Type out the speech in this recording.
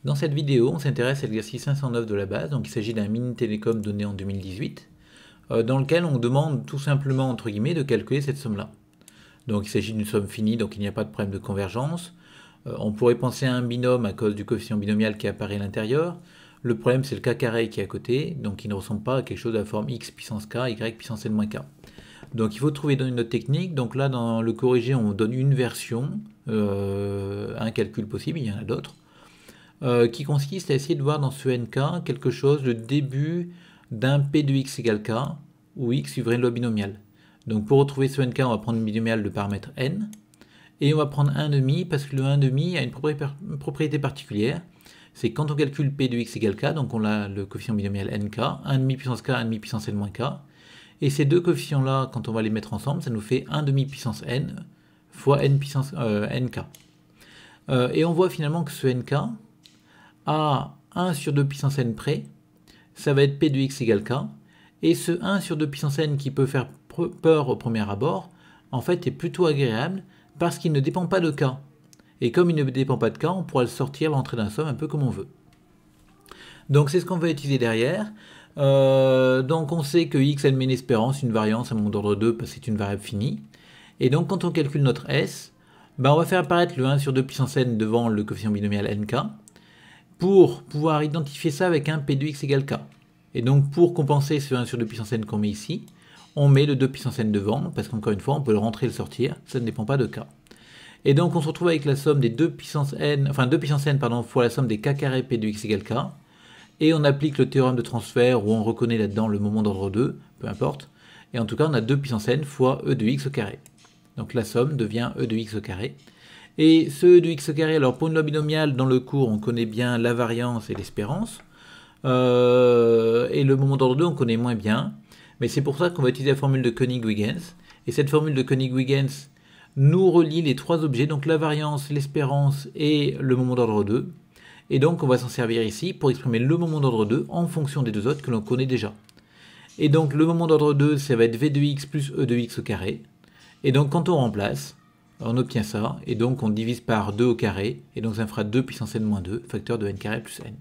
Dans cette vidéo, on s'intéresse à l'exercice 509 de la base, donc il s'agit d'un mini télécom donné en 2018, dans lequel on demande tout simplement, entre guillemets, de calculer cette somme-là. Donc il s'agit d'une somme finie, donc il n'y a pas de problème de convergence. On pourrait penser à un binôme à cause du coefficient binomial qui apparaît à l'intérieur. Le problème, c'est le k carré qui est à côté, donc il ne ressemble pas à quelque chose de la forme x puissance k, y puissance n-k. Donc il faut trouver une autre technique. Donc là, dans le corrigé, on donne une version, un calcul possible, il y en a d'autres, qui consiste à essayer de voir dans ce nk quelque chose, le début d'un p de x égale k, où x suivrait une loi binomiale. Donc pour retrouver ce nk, on va prendre une binomiale de paramètre n, et on va prendre 1,5 parce que le 1,5 a une propriété particulière. C'est quand on calcule p de x égale k, donc on a le coefficient binomial nk, 1,5 puissance k, 1,5 puissance n-k, et ces deux coefficients-là, quand on va les mettre ensemble, ça nous fait 1,5 puissance n fois n puissance nk. Et on voit finalement que ce nk, à 1 sur 2 puissance n près, ça va être p de x égale k, et ce 1 sur 2 puissance n qui peut faire peur au premier abord, en fait est plutôt agréable parce qu'il ne dépend pas de k. Et comme il ne dépend pas de k, on pourra le sortir, l'entrée d'un somme un peu comme on veut. Donc c'est ce qu'on va utiliser derrière. Donc on sait que x admet une espérance, une variance à moment d'ordre 2 parce que c'est une variable finie. Et donc quand on calcule notre s, on va faire apparaître le 1 sur 2 puissance n devant le coefficient binomial nk pour pouvoir identifier ça avec un p de x égale k. Et donc pour compenser ce 1 sur 2 puissance n qu'on met ici, on met le 2 puissance n devant, parce qu'encore une fois on peut le rentrer et le sortir, ça ne dépend pas de k. Et donc on se retrouve avec la somme des 2 puissance n, fois la somme des k carré p de x égale k, et on applique le théorème de transfert où on reconnaît là-dedans le moment d'ordre 2, peu importe, et en tout cas on a 2 puissance n fois e de x au carré. Donc la somme devient e de x au carré. Et ce e de x au carré, alors pour une loi binomiale, dans le cours, on connaît bien la variance et l'espérance, et le moment d'ordre 2, on connaît moins bien, mais c'est pour ça qu'on va utiliser la formule de Koenig-Huygens, et cette formule de Koenig-Huygens nous relie les trois objets, donc la variance, l'espérance et le moment d'ordre 2, et donc on va s'en servir ici pour exprimer le moment d'ordre 2 en fonction des deux autres que l'on connaît déjà. Et donc le moment d'ordre 2, ça va être v de x plus e de x au carré, et donc quand on remplace, on obtient ça, et donc on divise par 2 au carré, et donc ça fera 2 puissance n moins 2, facteur de n carré plus n.